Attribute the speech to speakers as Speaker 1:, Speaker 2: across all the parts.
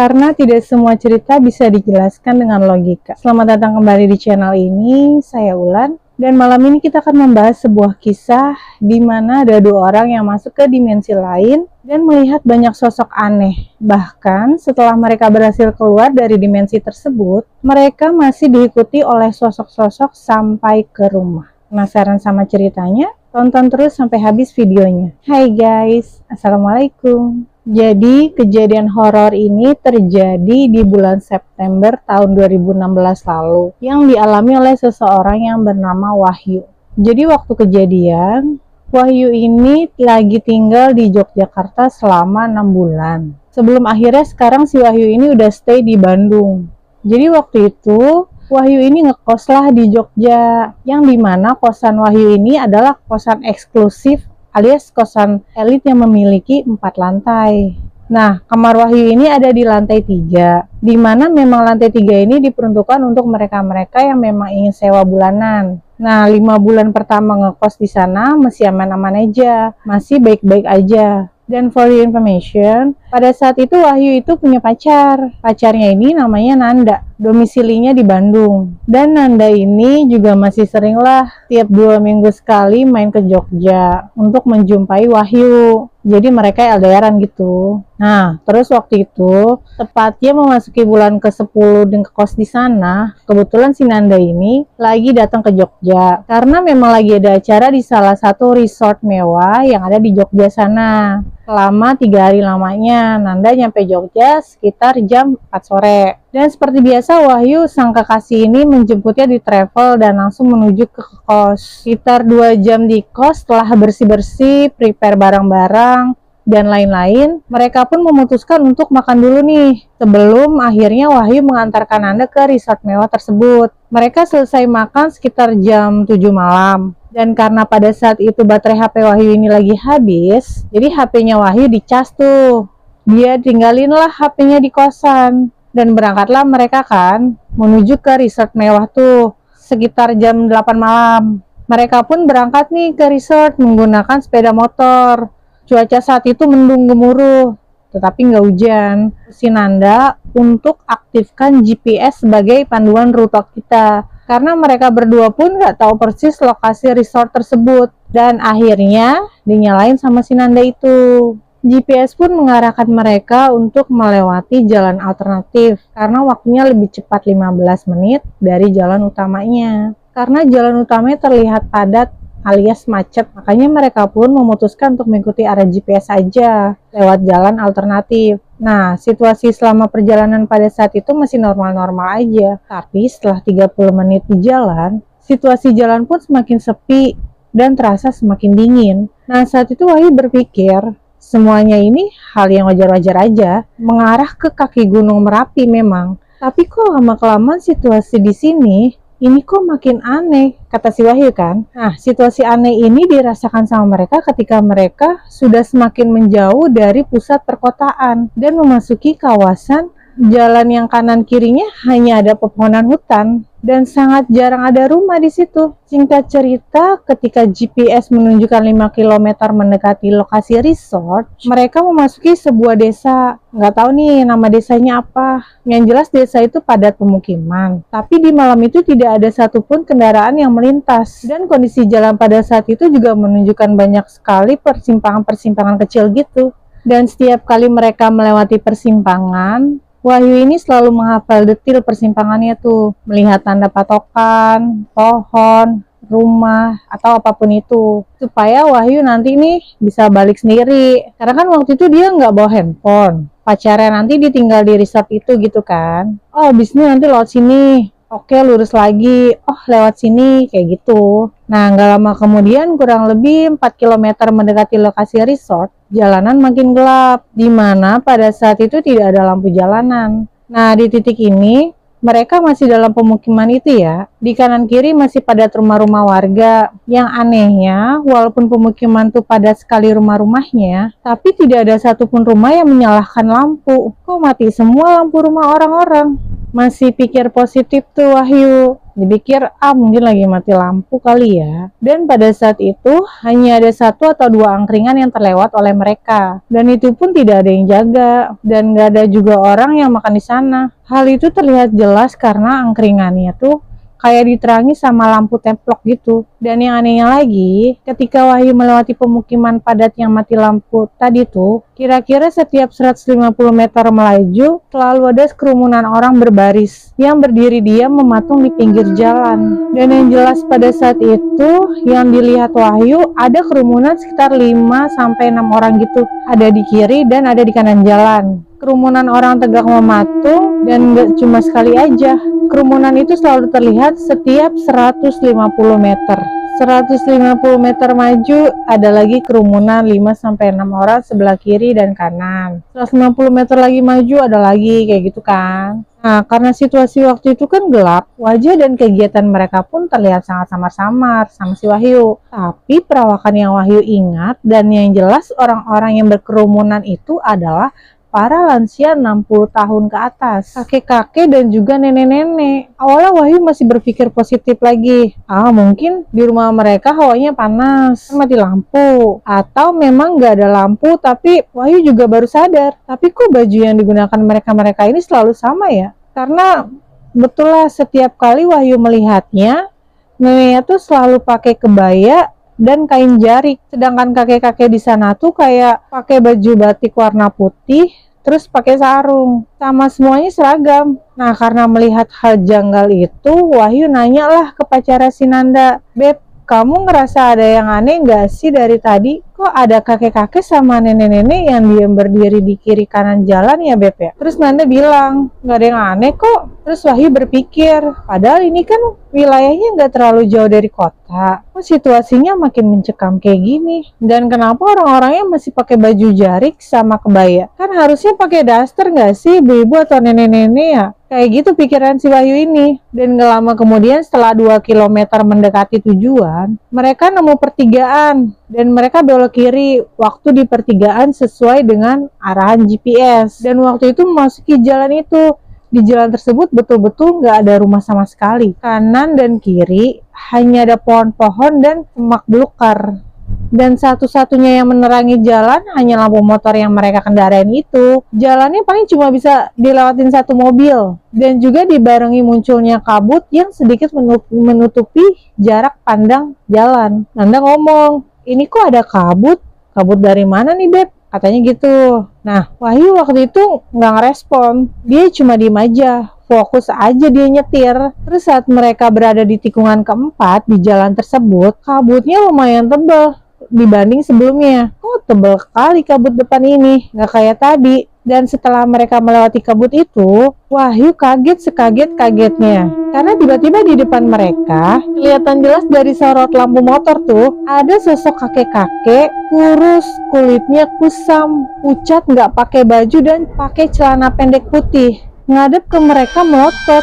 Speaker 1: karena tidak semua cerita bisa dijelaskan dengan logika. Selamat datang kembali di channel ini, saya Ulan. Dan malam ini kita akan membahas sebuah kisah di mana ada dua orang yang masuk ke dimensi lain dan melihat banyak sosok aneh. Bahkan setelah mereka berhasil keluar dari dimensi tersebut, mereka masih diikuti oleh sosok-sosok sampai ke rumah. Penasaran sama ceritanya? Tonton terus sampai habis videonya. Hai guys, Assalamualaikum. Jadi kejadian horor ini terjadi di bulan September tahun 2016 lalu yang dialami oleh seseorang yang bernama Wahyu. Jadi waktu kejadian, Wahyu ini lagi tinggal di Yogyakarta selama 6 bulan. Sebelum akhirnya sekarang si Wahyu ini udah stay di Bandung. Jadi waktu itu Wahyu ini ngekos lah di Jogja, yang dimana kosan Wahyu ini adalah kosan eksklusif alias kosan elit yang memiliki 4 lantai. Nah, kamar Wahyu ini ada di lantai 3, di mana memang lantai 3 ini diperuntukkan untuk mereka-mereka yang memang ingin sewa bulanan. Nah, 5 bulan pertama ngekos di sana masih aman-aman aja, masih baik-baik aja. Dan for your information, pada saat itu Wahyu itu punya pacar. Pacarnya ini namanya Nanda, domisilinya di Bandung. Dan Nanda ini juga masih sering lah tiap 2 minggu sekali main ke Jogja untuk menjumpai Wahyu. Jadi mereka LDRan gitu. Nah, terus waktu itu tepatnya memasuki bulan ke-10 dan kos di sana, kebetulan si Nanda ini lagi datang ke Jogja karena memang lagi ada acara di salah satu resort mewah yang ada di Jogja sana. Selama 3 hari lamanya, Nanda nyampe Jogja sekitar jam 4 sore. Dan seperti biasa, Wahyu sang kekasih ini menjemputnya di travel dan langsung menuju ke kos. Sekitar 2 jam di kos, setelah bersih-bersih, prepare barang-barang, dan lain-lain, mereka pun memutuskan untuk makan dulu nih. Sebelum akhirnya Wahyu mengantarkan Nanda ke resort mewah tersebut. Mereka selesai makan sekitar jam 7 malam. Dan karena pada saat itu baterai HP Wahyu ini lagi habis, jadi HP-nya Wahyu dicas tuh. Dia tinggalin lah HP-nya di kosan. Dan berangkatlah mereka kan menuju ke resort mewah tuh sekitar jam 8 malam. Mereka pun berangkat nih ke resort menggunakan sepeda motor. Cuaca saat itu mendung gemuruh, tetapi nggak hujan. Si Nanda untuk aktifkan GPS sebagai panduan rute kita. Karena mereka berdua pun nggak tahu persis lokasi resort tersebut. Dan akhirnya dinyalain sama si Nanda itu. GPS pun mengarahkan mereka untuk melewati jalan alternatif karena waktunya lebih cepat 15 menit dari jalan utamanya. Karena jalan utamanya terlihat padat alias macet, makanya mereka pun memutuskan untuk mengikuti arah GPS saja lewat jalan alternatif. Nah, situasi selama perjalanan pada saat itu masih normal-normal aja. Tapi setelah 30 menit di jalan, situasi jalan pun semakin sepi dan terasa semakin dingin. Nah, saat itu Wahyu berpikir, semuanya ini hal yang wajar-wajar aja, mengarah ke kaki Gunung Merapi memang. Tapi kok lama-kelamaan situasi di sini, ini kok makin aneh, kata si Wahyu kan. Nah, situasi aneh ini dirasakan sama mereka ketika mereka sudah semakin menjauh dari pusat perkotaan dan memasuki kawasan jalan yang kanan kirinya hanya ada pepohonan hutan dan sangat jarang ada rumah di situ. Singkat cerita, ketika GPS menunjukkan 5 km mendekati lokasi resort, mereka memasuki sebuah desa. Nggak tahu nih nama desanya apa. Yang jelas desa itu padat pemukiman. Tapi di malam itu tidak ada satupun kendaraan yang melintas. Dan kondisi jalan pada saat itu juga menunjukkan banyak sekali persimpangan-persimpangan kecil gitu. Dan setiap kali mereka melewati persimpangan, Wahyu ini selalu menghafal detil persimpangannya tuh, melihat tanda patokan, pohon, rumah, atau apapun itu, supaya Wahyu nanti nih bisa balik sendiri. Karena kan waktu itu dia nggak bawa handphone, pacarnya nanti ditinggal di resort itu gitu kan. Oh, bisnya nanti lewat sini. Oke, lurus lagi. Oh, lewat sini, kayak gitu. Nah, nggak lama kemudian, kurang lebih 4 km mendekati lokasi resort, jalanan makin gelap, di mana pada saat itu tidak ada lampu jalanan. Nah, di titik ini, mereka masih dalam pemukiman itu ya. Di kanan kiri masih padat rumah-rumah warga. Yang anehnya, walaupun pemukiman tuh padat sekali rumah-rumahnya, tapi tidak ada satupun rumah yang menyalakan lampu. Kok mati semua lampu rumah orang-orang? Masih pikir positif tuh Wahyu. Dipikir, mungkin lagi mati lampu kali ya. Dan pada saat itu, hanya ada 1 atau 2 angkringan yang terlewat oleh mereka. Dan itu pun tidak ada yang jaga. Dan gak ada juga orang yang makan di sana. Hal itu terlihat jelas karena angkringannya tuh kayak diterangi sama lampu templok gitu. Dan yang anehnya lagi, ketika Wahyu melewati pemukiman padat yang mati lampu tadi tuh, kira-kira setiap 150 meter melaju, selalu ada kerumunan orang berbaris yang berdiri diam mematung di pinggir jalan. Dan yang jelas pada saat itu, yang dilihat Wahyu, ada kerumunan sekitar 5-6 orang gitu. Ada di kiri dan ada di kanan jalan. Kerumunan orang tegak mematung, dan gak cuma sekali aja. Kerumunan itu selalu terlihat setiap 150 meter. 150 meter maju, ada lagi kerumunan 5-6 orang sebelah kiri dan kanan. 150 meter lagi maju, ada lagi, kayak gitu kan. Nah, karena situasi waktu itu kan gelap, wajah dan kegiatan mereka pun terlihat sangat samar-samar sama si Wahyu. Tapi perawakan yang Wahyu ingat, dan yang jelas orang-orang yang berkerumunan itu adalah para lansia 60 tahun ke atas, kakek-kakek dan juga nenek-nenek. Awalnya Wahyu masih berpikir positif lagi. Mungkin di rumah mereka hawanya panas, mati lampu. Atau memang gak ada lampu, tapi Wahyu juga baru sadar. Tapi kok baju yang digunakan mereka-mereka ini selalu sama ya? Karena betul lah setiap kali Wahyu melihatnya, neneknya tuh selalu pakai kebaya dan kain jarik, sedangkan kakek-kakek di sana tuh kayak pakai baju batik warna putih, terus pakai sarung, sama semuanya seragam. Nah, karena melihat hal janggal itu, Wahyu nanya lah ke pacarnya si Nanda, "Beb, kamu ngerasa ada yang aneh nggak sih dari tadi? Kok ada kakek-kakek sama nenek-nenek yang diam berdiri di kiri kanan jalan ya, Beb ya?" Terus Nanda bilang, "Nggak ada yang aneh kok." Terus Wahyu berpikir, padahal ini kan wilayahnya nggak terlalu jauh dari kota. Kok situasinya makin mencekam kayak gini? Dan kenapa orang-orangnya masih pakai baju jarik sama kebaya? Kan harusnya pakai daster nggak sih ibu-ibu atau nenek-nenek ya? Kayak gitu pikiran si Wahyu ini. Dan gak lama kemudian setelah 2 kilometer mendekati tujuan, mereka nemu pertigaan. Dan mereka belok kiri waktu di pertigaan sesuai dengan arahan GPS. Dan waktu itu memasuki jalan itu. Di jalan tersebut betul-betul gak ada rumah sama sekali. Kanan dan kiri hanya ada pohon-pohon dan semak belukar. Dan satu-satunya yang menerangi jalan hanya lampu motor yang mereka kendarain itu. Jalannya paling cuma bisa dilewatin 1 mobil. Dan juga dibarengi munculnya kabut yang sedikit menutupi jarak pandang jalan. Nanda ngomong, "Ini kok ada kabut? Kabut dari mana nih, Beb?" Katanya gitu. Nah, Wahyu waktu itu nggak ngerespon. Dia cuma diem aja. Fokus aja dia nyetir. Terus saat mereka berada di tikungan keempat di jalan tersebut, kabutnya lumayan tebal dibanding sebelumnya. Kok tebal kali kabut depan ini? Nggak kayak tadi. Dan setelah mereka melewati kabut itu, Wahyu kaget sekaget-kagetnya. Karena tiba-tiba di depan mereka, kelihatan jelas dari sorot lampu motor tuh, ada sosok kakek-kakek, kurus, kulitnya kusam, pucat, nggak pakai baju dan pakai celana pendek putih. Ngadep ke mereka melotot.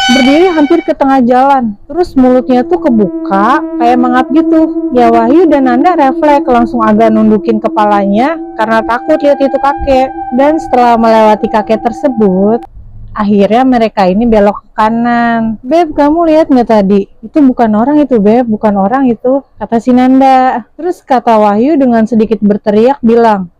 Speaker 1: Berdiri hampir ke tengah jalan, terus mulutnya tuh kebuka kayak mangap gitu. Ya Wahyu dan Nanda refleks langsung agak nundukin kepalanya karena takut lihat itu kakek. Dan setelah melewati kakek tersebut, akhirnya mereka ini belok ke kanan. "Beb, kamu lihat nggak tadi? Itu bukan orang itu, Beb, bukan orang itu," kata si Nanda. Terus kata Wahyu dengan sedikit berteriak bilang,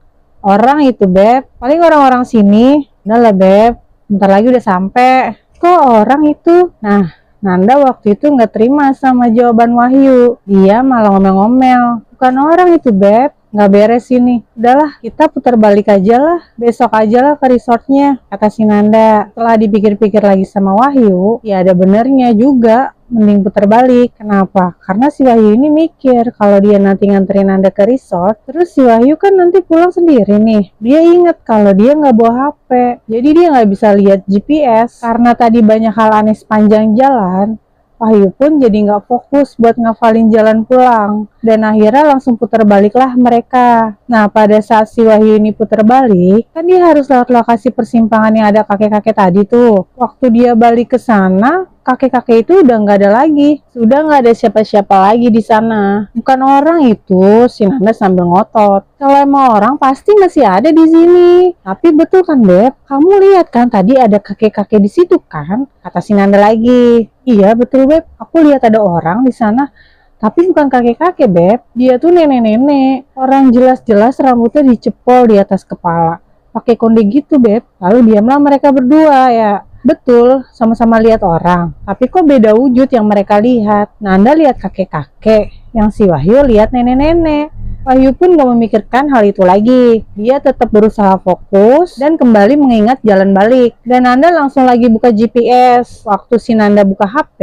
Speaker 1: "Orang itu, Beb, paling orang-orang sini." "Udah lah, Beb, bentar lagi udah sampai." "Kok orang itu?" Nah, Nanda waktu itu nggak terima sama jawaban Wahyu. Dia malah ngomel-ngomel, "Bukan orang itu, Beb, nggak beres ini. Udahlah, kita putar balik aja lah. Besok aja lah ke resortnya," kata si Nanda. Setelah dipikir-pikir lagi sama Wahyu, ya ada benernya juga. Mending putar balik. Kenapa? Karena si Wahyu ini mikir kalau dia nanti nganterin Nanda ke resort, terus si Wahyu kan nanti pulang sendiri nih. Dia inget kalau dia nggak bawa HP, jadi dia nggak bisa lihat GPS. Karena tadi banyak hal aneh sepanjang jalan, Wahyu pun jadi nggak fokus buat ngafalin jalan pulang. Dan akhirnya langsung putar baliklah mereka. Nah, pada saat si Wahyu ini putar balik, kan dia harus lewat lokasi persimpangan yang ada kakek-kakek tadi tuh. Waktu dia balik ke sana, kakek-kakek itu udah nggak ada lagi. Sudah nggak ada siapa-siapa lagi di sana. Bukan orang itu, si Nanda sambil ngotot. Kalau emang orang pasti masih ada di sini. Tapi betul kan, Beb? Kamu lihat kan tadi ada kakek-kakek di situ kan? Kata si Nanda lagi. Iya, betul, Beb. Aku lihat ada orang di sana. Tapi bukan kakek-kakek, Beb. Dia tuh nenek-nenek. Orang jelas-jelas rambutnya dicepol di atas kepala. Pakai konde gitu, Beb. Lalu diamlah mereka berdua ya. Betul, sama-sama lihat orang. Tapi kok beda wujud yang mereka lihat. Nanda lihat kakek-kakek, yang si Wahyu lihat nenek-nenek. Wahyu pun gak memikirkan hal itu lagi. Dia tetap berusaha fokus dan kembali mengingat jalan balik. Dan Nanda langsung lagi buka GPS. Waktu si Nanda buka HP,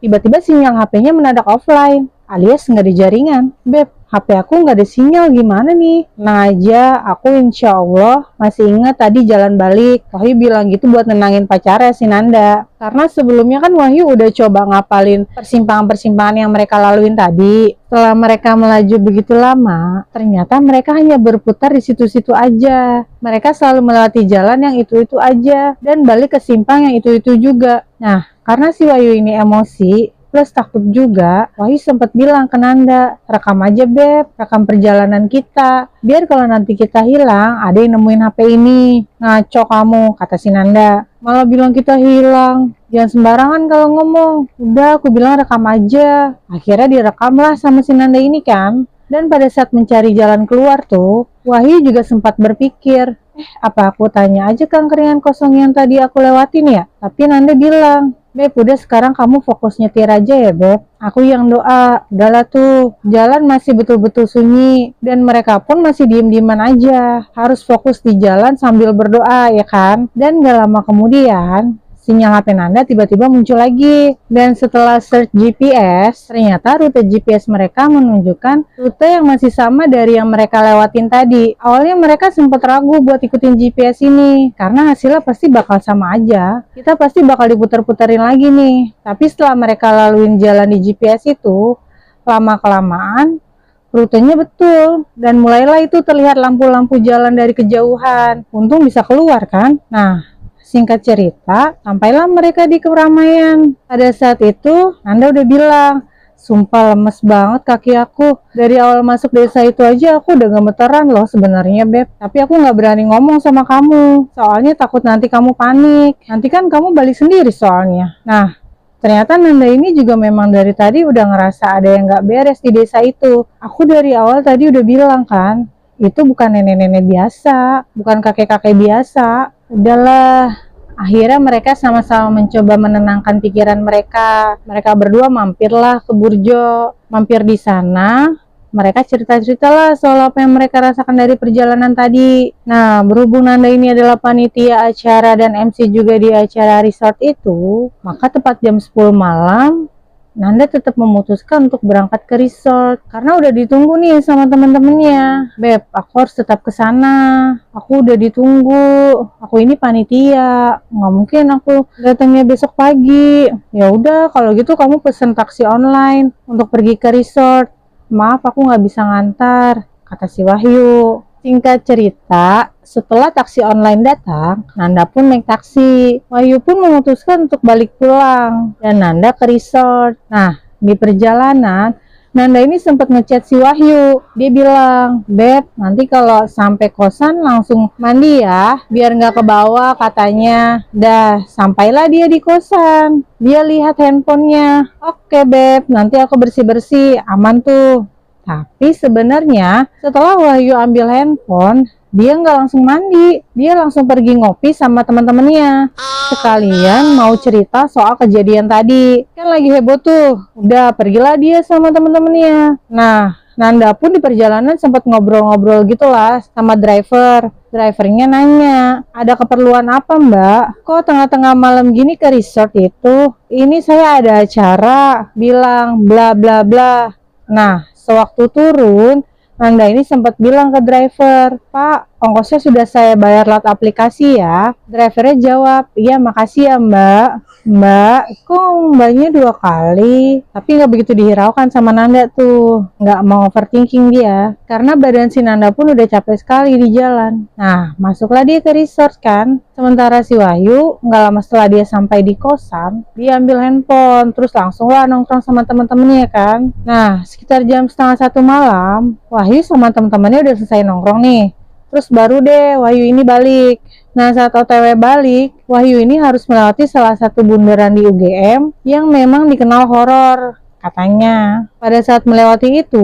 Speaker 1: tiba-tiba sinyal HP-nya mendadak offline. Alias nggak ada jaringan. Beb, HP aku nggak ada sinyal, gimana nih? Nah aja, aku insya Allah masih ingat tadi jalan balik. Wahyu bilang gitu buat nenangin pacarnya si Nanda. Karena sebelumnya kan Wahyu udah coba ngapalin persimpangan-persimpangan yang mereka laluin tadi. Setelah mereka melaju begitu lama, ternyata mereka hanya berputar di situ-situ aja. Mereka selalu melewati jalan yang itu-itu aja. Dan balik ke simpang yang itu-itu juga. Nah, karena si Wahyu ini emosi, plus takut juga, Wahyu sempat bilang ke Nanda, rekam aja Beb, rekam perjalanan kita. Biar kalau nanti kita hilang, ada yang nemuin HP ini. Ngaco kamu, kata si Nanda. Malah bilang kita hilang. Jangan sembarangan kalau ngomong. Udah, aku bilang rekam aja. Akhirnya direkamlah sama si Nanda ini kan. Dan pada saat mencari jalan keluar tuh, Wahyu juga sempat berpikir, apa aku tanya aja ke angkringan kosong yang tadi aku lewatin ya? Tapi Nanda bilang, Beb, udah sekarang kamu fokus nyetir aja ya, Beb. Aku yang doa. Udahlah tuh, jalan masih betul-betul sunyi. Dan mereka pun masih diem-dieman aja. Harus fokus di jalan sambil berdoa, ya kan? Dan gak lama kemudian, sinyal HP Nanda tiba-tiba muncul lagi. Dan setelah search GPS, ternyata rute GPS mereka menunjukkan rute yang masih sama dari yang mereka lewatin tadi. Awalnya mereka sempat ragu buat ikutin GPS ini, karena hasilnya pasti bakal sama aja. Kita pasti bakal diputer-puterin lagi nih. Tapi setelah mereka laluin jalan di GPS itu, lama-kelamaan rutenya betul. Dan mulailah itu terlihat lampu-lampu jalan dari kejauhan. Untung bisa keluar kan? Nah, singkat cerita, sampailah mereka di keramaian. Pada saat itu, Nanda udah bilang, sumpah lemes banget kaki aku. Dari awal masuk desa itu aja aku udah gemeteran loh sebenarnya, Beb. Tapi aku nggak berani ngomong sama kamu. Soalnya takut nanti kamu panik. Nanti kan kamu balik sendiri soalnya. Nah, ternyata Nanda ini juga memang dari tadi udah ngerasa ada yang nggak beres di desa itu. Aku dari awal tadi udah bilang kan, itu bukan nenek-nenek biasa, bukan kakek-kakek biasa. Udahlah, akhirnya mereka sama-sama mencoba menenangkan pikiran mereka. Mereka berdua mampirlah ke Burjo. Mampir di sana, mereka cerita-ceritalah soal apa yang mereka rasakan dari perjalanan tadi. Nah, berhubung Nanda ini adalah panitia acara dan MC juga di acara resort itu, maka tepat jam 10 malam, Nanda tetap memutuskan untuk berangkat ke resort karena udah ditunggu nih sama teman-temannya. Beb, aku harus tetap ke sana. Aku udah ditunggu. Aku ini panitia. Nggak mungkin aku datangnya besok pagi. Ya udah, kalau gitu kamu pesen taksi online untuk pergi ke resort. Maaf, aku nggak bisa ngantar, kata si Wahyu. Singkat cerita, setelah taksi online datang, Nanda pun naik taksi. Wahyu pun memutuskan untuk balik pulang, dan Nanda ke resort. Nah, di perjalanan, Nanda ini sempat ngechat si Wahyu. Dia bilang, Beb, nanti kalau sampai kosan langsung mandi ya, biar nggak ke bawah katanya. Dah, sampailah dia di kosan. Dia lihat handphonenya. Oke, Beb, nanti aku bersih-bersih, aman tuh. Tapi sebenarnya setelah Wahyu ambil handphone, dia nggak langsung mandi. Dia langsung pergi ngopi sama teman-temannya. Sekalian mau cerita soal kejadian tadi. Kan lagi heboh tuh. Udah, pergilah dia sama teman-temannya. Nah, Nanda pun di perjalanan sempat ngobrol-ngobrol gitulah sama driver. Drivernya nanya, ada keperluan apa Mbak? Kok tengah-tengah malam gini ke resort itu? Ini saya ada acara, bilang bla bla bla. Nah, sewaktu turun, Nanda ini sempat bilang ke driver, Pak, ongkosnya sudah saya bayar lewat aplikasi ya. Drivernya jawab, iya makasih ya mbak. Mbak, kok mbaknya 2 kali? Tapi nggak begitu dihiraukan sama Nanda tuh. Nggak mau overthinking dia. Karena badan si Nanda pun udah capek sekali di jalan. Nah, masuklah dia ke resort kan. Sementara si Wahyu, nggak lama setelah dia sampai di kosan, dia ambil handphone. Terus langsung lah nongkrong sama temen-temennya kan. Nah, sekitar jam setengah 1 malam, Wahyu sama temen-temennya udah selesai nongkrong nih. Terus baru deh Wahyu ini balik. Nah, saat OTW balik, Wahyu ini harus melewati salah satu bundaran di UGM yang memang dikenal horor, katanya. Pada saat melewati itu,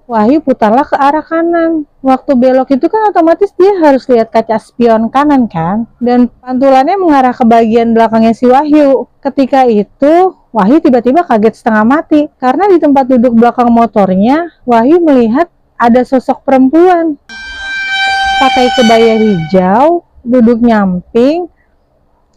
Speaker 1: Wahyu putarlah ke arah kanan. Waktu belok itu kan otomatis dia harus lihat kaca spion kanan kan? Dan pantulannya mengarah ke bagian belakangnya si Wahyu. Ketika itu, Wahyu tiba-tiba kaget setengah mati. Karena di tempat duduk belakang motornya, Wahyu melihat ada sosok perempuan. Pakai kebaya hijau, duduk nyamping,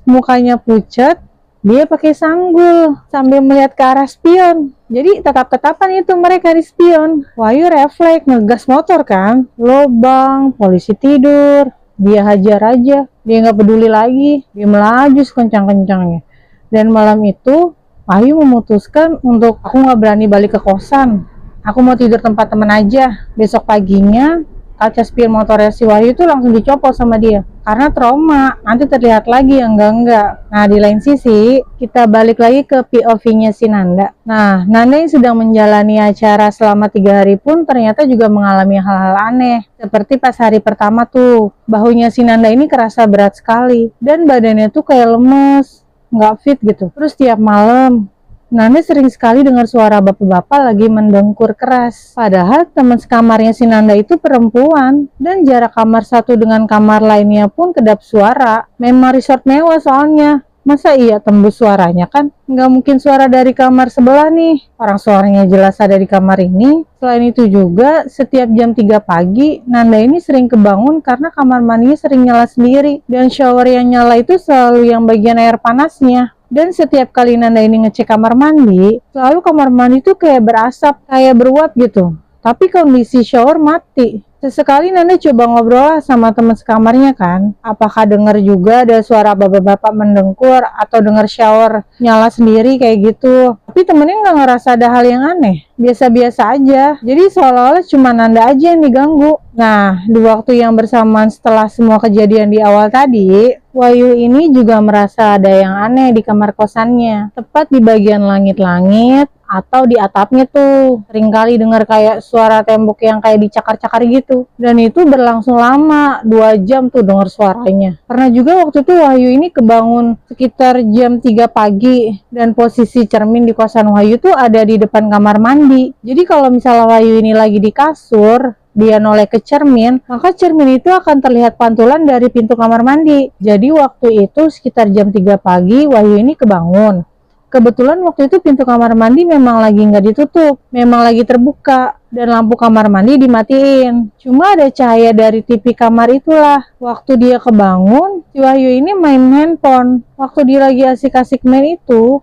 Speaker 1: mukanya pucat, dia pakai sanggul sambil melihat ke arah spion. Jadi tetap-tetapan itu mereka di spion. Wahyu refleks ngegas motor kan, lobang, polisi tidur, dia hajar aja, dia nggak peduli lagi, dia melaju sekencang-kencangnya. Dan malam itu Wahyu memutuskan untuk, aku nggak berani balik ke kosan, aku mau tidur tempat temen aja. Besok paginya kaca spion motornya si Wahyu itu langsung dicopot sama dia karena trauma, nanti terlihat lagi yang enggak. Nah, di lain sisi kita balik lagi ke POV-nya si Nanda. Nah, Nanda yang sedang menjalani acara selama 3 hari pun ternyata juga mengalami hal-hal aneh. Seperti pas hari pertama tuh, bahunya si Nanda ini kerasa berat sekali dan badannya tuh kayak lemes, nggak fit gitu. Terus tiap malam Nanda sering sekali dengar suara bapak-bapak lagi mendengkur keras. Padahal teman sekamarnya si Nanda itu perempuan. Dan jarak kamar satu dengan kamar lainnya pun kedap suara. Memang resort mewah soalnya. Masa iya tembus suaranya kan? Nggak mungkin suara dari kamar sebelah nih. Orang suaranya jelas ada di kamar ini. Selain itu juga, setiap jam 3 pagi, Nanda ini sering kebangun karena kamar mandinya sering nyala sendiri. Dan shower yang nyala itu selalu yang bagian air panasnya. Dan setiap kali Nanda ini ngecek kamar mandi, selalu kamar mandi tuh kayak berasap, kayak beruap gitu. Tapi kondisi shower mati. Sesekali Nanda coba ngobrol sama teman sekamarnya kan. Apakah dengar juga ada suara bapak-bapak mendengkur atau dengar shower nyala sendiri kayak gitu. Tapi temennya nggak ngerasa ada hal yang aneh. Biasa-biasa aja. Jadi seolah-olah cuma Nanda aja yang diganggu. Nah, di waktu yang bersamaan setelah semua kejadian di awal tadi, Wahyu ini juga merasa ada yang aneh di kamar kosannya. Tepat di bagian langit-langit atau di atapnya tuh. Seringkali dengar kayak suara tembok yang kayak dicakar-cakar gitu. Dan itu berlangsung lama, 2 jam tuh dengar suaranya. Pernah juga waktu itu Wahyu ini kebangun sekitar jam 3 pagi. Dan posisi cermin di kosan Wahyu tuh ada di depan kamar mandi. Jadi kalau misalnya Wahyu ini lagi di kasur, dia noleh ke cermin, maka cermin itu akan terlihat pantulan dari pintu kamar mandi. Jadi waktu itu sekitar jam 3 pagi Wahyu ini kebangun. Kebetulan waktu itu pintu kamar mandi memang lagi nggak ditutup, memang lagi terbuka, dan lampu kamar mandi dimatiin. Cuma ada cahaya dari TV kamar itulah. Waktu dia kebangun, si Wahyu ini main handphone. Waktu dia lagi asik-asik main itu,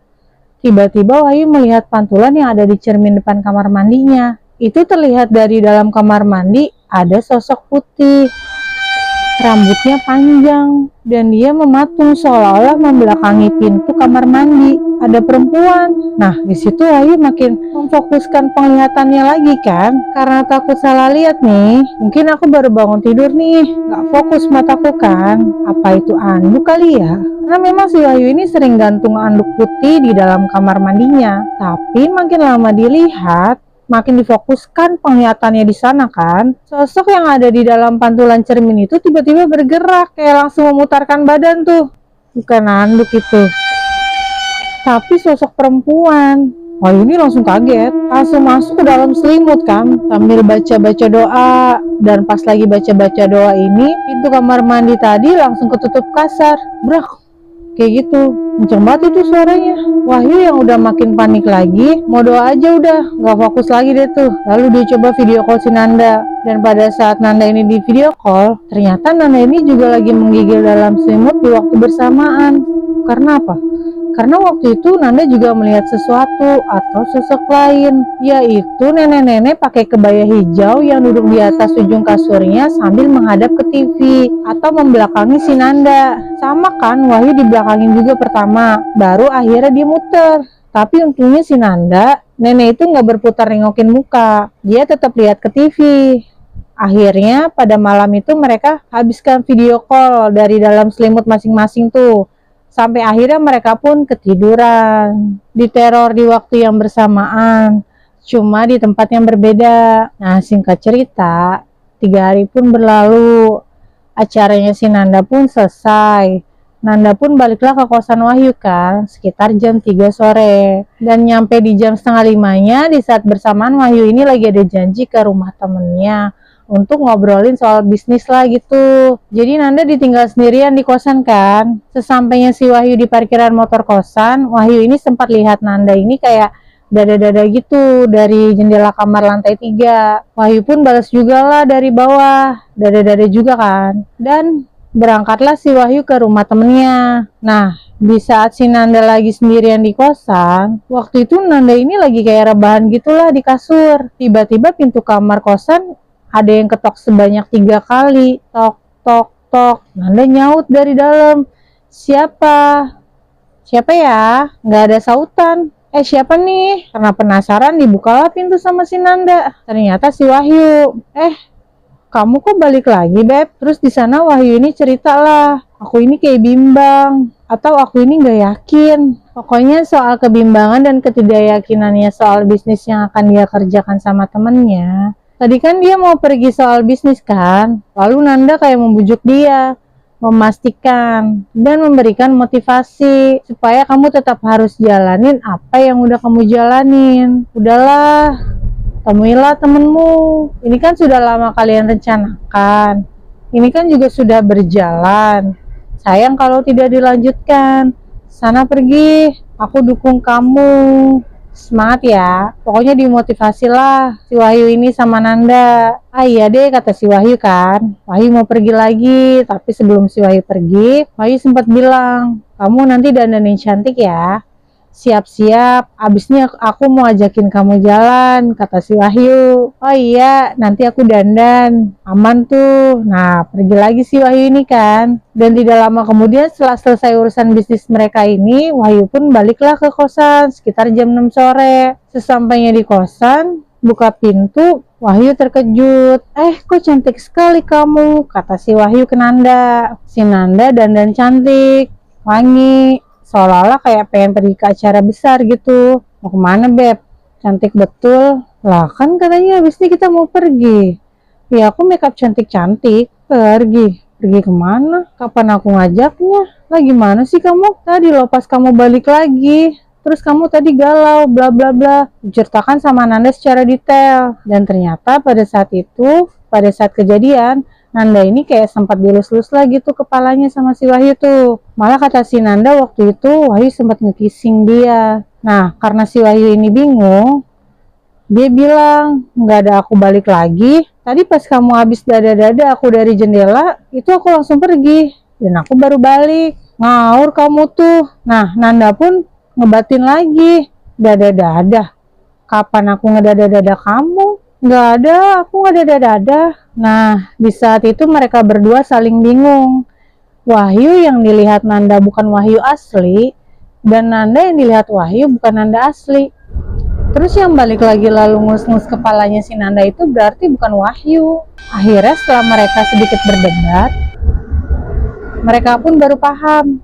Speaker 1: tiba-tiba Wahyu melihat pantulan yang ada di cermin depan kamar mandinya. Itu terlihat dari dalam kamar mandi ada sosok putih. Rambutnya panjang dan dia mematung seolah-olah membelakangi pintu kamar mandi. Ada perempuan. Nah, di situ Wahyu makin memfokuskan penglihatannya lagi kan. Karena takut salah lihat nih. Mungkin aku baru bangun tidur nih, nggak fokus mataku kan. Apa itu anduk kali ya? Karena memang si Wahyu ini sering gantung anduk putih di dalam kamar mandinya. Tapi makin lama dilihat, makin difokuskan penglihatannya di sana kan. Sosok yang ada di dalam pantulan cermin itu tiba-tiba bergerak, kayak langsung memutarkan badan tuh. Bukan anduk itu, tapi sosok perempuan. Wahyu ini langsung kaget, langsung masuk ke dalam selimut kan, sambil baca-baca doa. Dan pas lagi baca-baca doa ini, pintu kamar mandi tadi langsung ketutup kasar. Brak, kayak gitu, kenceng banget itu suaranya. Wahyu yang udah makin panik lagi, mau doa aja udah, gak fokus lagi deh tuh. Lalu dia coba video call si Nanda. Dan pada saat Nanda ini di video call, ternyata Nanda ini juga lagi menggigil dalam selimut di waktu bersamaan. Karena apa? Karena waktu itu Nanda juga melihat sesuatu atau sosok lain, yaitu nenek-nenek pakai kebaya hijau yang duduk di atas ujung kasurnya sambil menghadap ke TV atau membelakangi si Nanda. Sama kan, Wahyu dibelakangin juga pertama, baru akhirnya dia muter. Tapi untungnya si Nanda, nenek itu nggak berputar nengokin muka, dia tetap lihat ke TV. Akhirnya pada malam itu mereka habiskan video call dari dalam selimut masing-masing tuh. Sampai akhirnya mereka pun ketiduran, diteror di waktu yang bersamaan, cuma di tempat yang berbeda. Nah, singkat cerita, 3 hari pun berlalu, acaranya si Nanda pun selesai. Nanda pun baliklah ke kosan Wahyu kan, sekitar jam 3 sore. Dan nyampe di jam setengah 5-nya, di saat bersamaan Wahyu ini lagi ada janji ke rumah temennya untuk ngobrolin soal bisnis lah gitu. Jadi Nanda ditinggal sendirian di kosan kan. Sesampainya si Wahyu di parkiran motor kosan, Wahyu ini sempat lihat Nanda ini kayak dada-dada gitu dari jendela kamar lantai 3. Wahyu pun balas juga lah dari bawah, dada-dada juga kan. Dan berangkatlah si Wahyu ke rumah temennya. Nah, di saat si Nanda lagi sendirian di kosan, waktu itu Nanda ini lagi kayak rebahan gitulah di kasur. Tiba-tiba pintu kamar kosan ada yang ketok sebanyak 3 kali. Tok, tok, tok. Nanda nyaut dari dalam. Siapa? Siapa ya? Nggak ada sautan. Siapa nih? Karena penasaran dibukalah pintu sama si Nanda. Ternyata si Wahyu. Kamu kok balik lagi, Beb? Terus di sana Wahyu ini cerita lah. Aku ini kayak bimbang. Atau aku ini nggak yakin. Pokoknya soal kebimbangan dan ketidakyakinannya soal bisnis yang akan dia kerjakan sama temennya. Tadi kan dia mau pergi soal bisnis kan, lalu Nanda kayak membujuk dia, memastikan dan memberikan motivasi supaya kamu tetap harus jalanin apa yang udah kamu jalanin. Udahlah, temuilah temenmu. Ini kan sudah lama kalian rencanakan. Ini kan juga sudah berjalan. Sayang kalau tidak dilanjutkan. Sana pergi, aku dukung kamu. Semangat ya, pokoknya dimotivasi lah si Wahyu ini sama Nanda. Iya deh, kata si Wahyu kan. Wahyu mau pergi lagi, tapi sebelum si Wahyu pergi, Wahyu sempat bilang, kamu nanti dandanin cantik ya. Siap-siap, abisnya aku mau ajakin kamu jalan, kata si Wahyu. Oh iya, nanti aku dandan, aman tuh. Nah, pergi lagi si Wahyu ini kan. Dan tidak lama kemudian setelah selesai urusan bisnis mereka ini, Wahyu pun baliklah ke kosan sekitar jam 6 sore. Sesampainya di kosan, buka pintu, Wahyu terkejut. Kok cantik sekali kamu, kata si Wahyu ke Nanda. Si Nanda dandan cantik, wangi, seolah-olah kayak pengen pergi ke acara besar gitu. Mau kemana, Beb? Cantik betul. Lah kan katanya habis ini kita mau pergi. Ya aku makeup cantik-cantik. Pergi kemana? Kapan aku ngajaknya? Lah gimana sih kamu? Tadi loh pas kamu balik lagi. Terus kamu tadi galau, bla bla bla. Diceritakan sama Nanda secara detail. Dan ternyata pada saat kejadian, Nanda ini kayak sempat dilus-lus lah gitu kepalanya sama si Wahyu tuh. Malah kata si Nanda waktu itu Wahyu sempat nge-kissing dia. Nah, karena si Wahyu ini bingung, dia bilang, nggak ada aku balik lagi. Tadi pas kamu habis dada-dada aku dari jendela, itu aku langsung pergi. Dan aku baru balik. Ngawur kamu tuh. Nah, Nanda pun ngebatin lagi. Dada-dada. Kapan aku ngedada-dada kamu? Nggak ada, aku nggak dada-dada. Nah, di saat itu mereka berdua saling bingung. Wahyu yang dilihat Nanda bukan Wahyu asli, dan Nanda yang dilihat Wahyu bukan Nanda asli. Terus yang balik lagi lalu ngus-ngus kepalanya si Nanda itu berarti bukan Wahyu. Akhirnya setelah mereka sedikit berdebat, mereka pun baru paham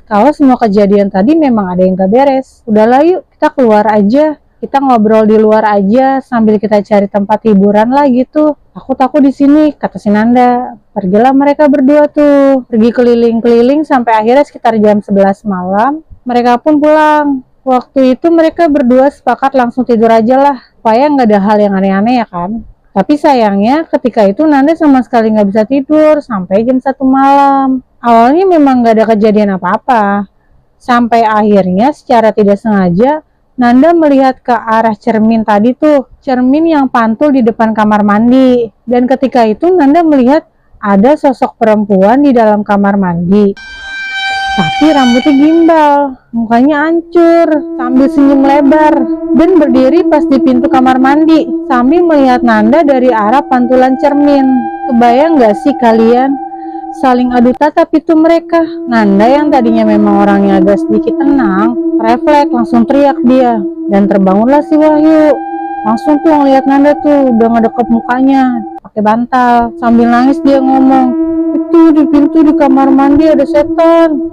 Speaker 1: kalau semua kejadian tadi memang ada yang gak beres. Udahlah yuk, kita keluar aja. Kita ngobrol di luar aja sambil kita cari tempat hiburan lah gitu. Aku takut di sini, kata si Nanda. Pergilah mereka berdua tuh, pergi keliling-keliling sampai akhirnya sekitar jam 11 malam. Mereka pun pulang. Waktu itu mereka berdua sepakat langsung tidur aja lah, supaya nggak ada hal yang aneh-aneh ya kan. Tapi sayangnya ketika itu Nanda sama sekali nggak bisa tidur sampai jam 1 malam. Awalnya memang nggak ada kejadian apa-apa. Sampai akhirnya secara tidak sengaja Nanda melihat ke arah cermin tadi tuh, cermin yang pantul di depan kamar mandi. Dan ketika itu Nanda melihat ada sosok perempuan di dalam kamar mandi. tapi rambutnya gimbal, mukanya hancur, sambil senyum lebar, dan berdiri pas di pintu kamar mandi, sambil melihat Nanda dari arah pantulan cermin. Kebayang gak sih kalian? Saling adu tatap itu mereka. Nanda yang tadinya memang orangnya agak sedikit tenang, refleks langsung teriak dia, dan terbangunlah si Wahyu. Langsung tuh ngeliat Nanda tuh udah ngedekap mukanya pakai bantal, sambil nangis dia ngomong, "Itu di pintu di kamar mandi ada setan."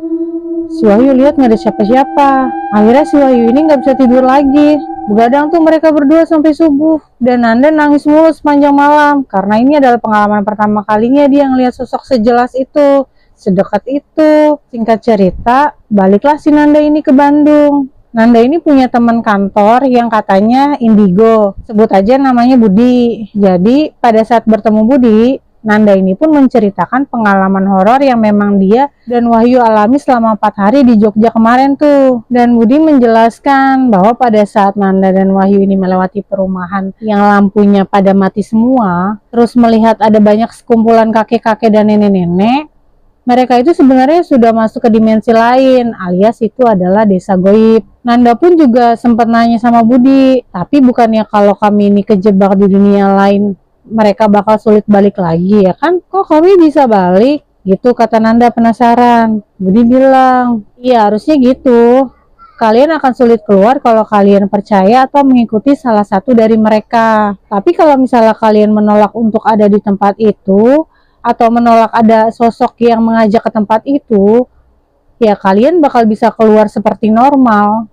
Speaker 1: Si Wahyu lihat nggak ada siapa-siapa. Akhirnya si Wahyu ini nggak bisa tidur lagi. Begadang tuh mereka berdua sampai subuh. Dan Nanda nangis mulu sepanjang malam. Karena ini adalah pengalaman pertama kalinya dia ngelihat sosok sejelas itu, sedekat itu. Singkat cerita, baliklah si Nanda ini ke Bandung. Nanda ini punya teman kantor yang katanya indigo. Sebut aja namanya Budi. Jadi pada saat bertemu Budi, Nanda ini pun menceritakan pengalaman horor yang memang dia dan Wahyu alami selama 4 hari di Jogja kemarin tuh. Dan Budi menjelaskan bahwa pada saat Nanda dan Wahyu ini melewati perumahan yang lampunya pada mati semua, terus melihat ada banyak sekumpulan kakek-kakek dan nenek-nenek, mereka itu sebenarnya sudah masuk ke dimensi lain, alias itu adalah desa goib. Nanda pun juga sempat nanya sama Budi, tapi bukannya kalau kami ini kejebak di dunia lain, mereka bakal sulit balik lagi ya kan? Kok kami bisa balik? Gitu kata Nanda penasaran. Budi bilang, iya harusnya gitu. Kalian akan sulit keluar kalau kalian percaya atau mengikuti salah satu dari mereka. Tapi kalau misalnya kalian menolak untuk ada di tempat itu, atau menolak ada sosok yang mengajak ke tempat itu, ya kalian bakal bisa keluar seperti normal.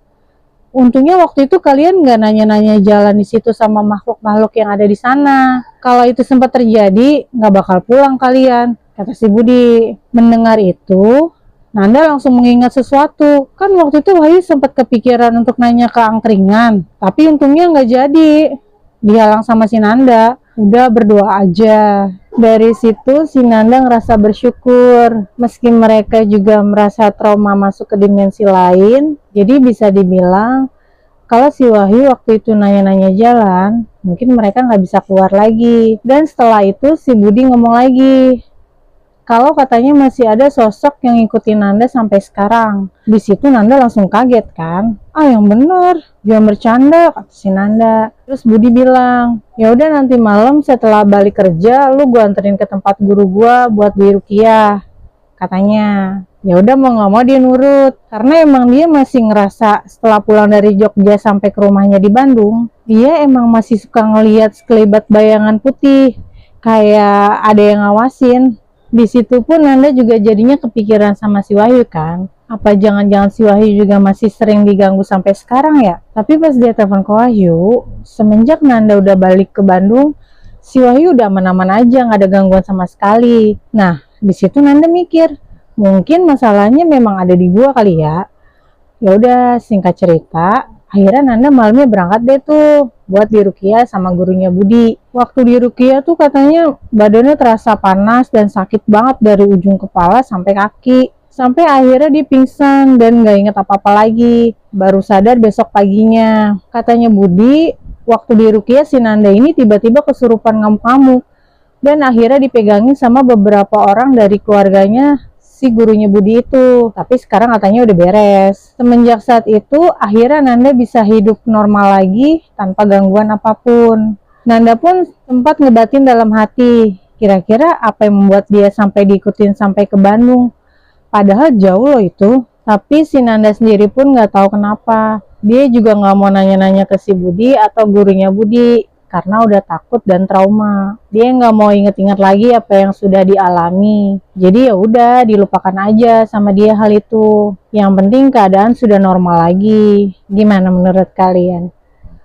Speaker 1: Untungnya waktu itu kalian nggak nanya-nanya jalan di situ sama makhluk-makhluk yang ada di sana. Kalau itu sempat terjadi, nggak bakal pulang kalian, kata si Budi. Mendengar itu, Nanda langsung mengingat sesuatu. Kan waktu itu Wahyu sempat kepikiran untuk nanya ke angkringan, tapi untungnya nggak jadi. Dihalang sama si Nanda. Udah berdoa aja. Dari situ si Nanda ngerasa bersyukur, meski mereka juga merasa trauma masuk ke dimensi lain. Jadi bisa dibilang kalau si Wahyu waktu itu nanya-nanya jalan, mungkin mereka nggak bisa keluar lagi. Dan setelah itu si Budi ngomong lagi, kalau katanya masih ada sosok yang ngikutin Nanda sampai sekarang. Di situ Nanda langsung kaget kan? Ah yang bener, jangan bercanda, kata si Nanda. Terus Budi bilang, ya udah nanti malam setelah balik kerja, lu gua anterin ke tempat guru gua buat di ruqyah, katanya. Ya udah mau nggak mau dia nurut, karena emang dia masih ngerasa setelah pulang dari Jogja sampai ke rumahnya di Bandung, dia emang masih suka ngelihat sekelebat bayangan putih, kayak ada yang ngawasin. Di situ pun Nanda juga jadinya kepikiran sama si Wahyu kan. Apa jangan-jangan si Wahyu juga masih sering diganggu sampai sekarang ya? Tapi pas dia telepon ke Wahyu, semenjak Nanda udah balik ke Bandung, si Wahyu udah aman-aman aja, nggak ada gangguan sama sekali. Nah, di situ Nanda mikir, mungkin masalahnya memang ada di gua kali ya. Ya udah, singkat cerita, akhirnya Nanda malamnya berangkat deh tuh buat di ruqyah sama gurunya Budi. Waktu di ruqyah tuh katanya badannya terasa panas dan sakit banget dari ujung kepala sampai kaki. Sampai akhirnya dia pingsan dan gak inget apa-apa lagi. Baru sadar besok paginya. Katanya Budi, waktu di ruqyah si Nanda ini tiba-tiba kesurupan ngamuk-ngamuk. Dan akhirnya dipegangin sama beberapa orang dari keluarganya si gurunya Budi itu, tapi sekarang katanya udah beres. Semenjak saat itu, akhirnya Nanda bisa hidup normal lagi tanpa gangguan apapun. Nanda pun sempat ngebatin dalam hati, kira-kira apa yang membuat dia sampai diikutin sampai ke Bandung. Padahal jauh loh itu. Tapi si Nanda sendiri pun nggak tahu kenapa. Dia juga nggak mau nanya-nanya ke si Budi atau gurunya Budi, karena udah takut dan trauma. Dia nggak mau inget-inget lagi apa yang sudah dialami. Jadi ya udah dilupakan aja sama dia hal itu. Yang penting keadaan sudah normal lagi. Gimana menurut kalian?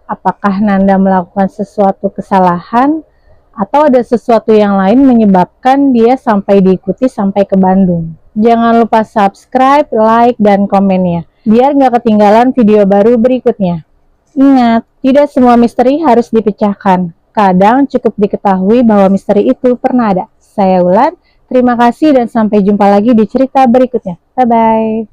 Speaker 1: Apakah Nanda melakukan sesuatu kesalahan atau ada sesuatu yang lain menyebabkan dia sampai diikuti sampai ke Bandung? Jangan lupa subscribe, like, dan komennya biar nggak ketinggalan video baru berikutnya. Ingat, tidak semua misteri harus dipecahkan. Kadang cukup diketahui bahwa misteri itu pernah ada. Saya Ulan, terima kasih dan sampai jumpa lagi di cerita berikutnya. Bye-bye.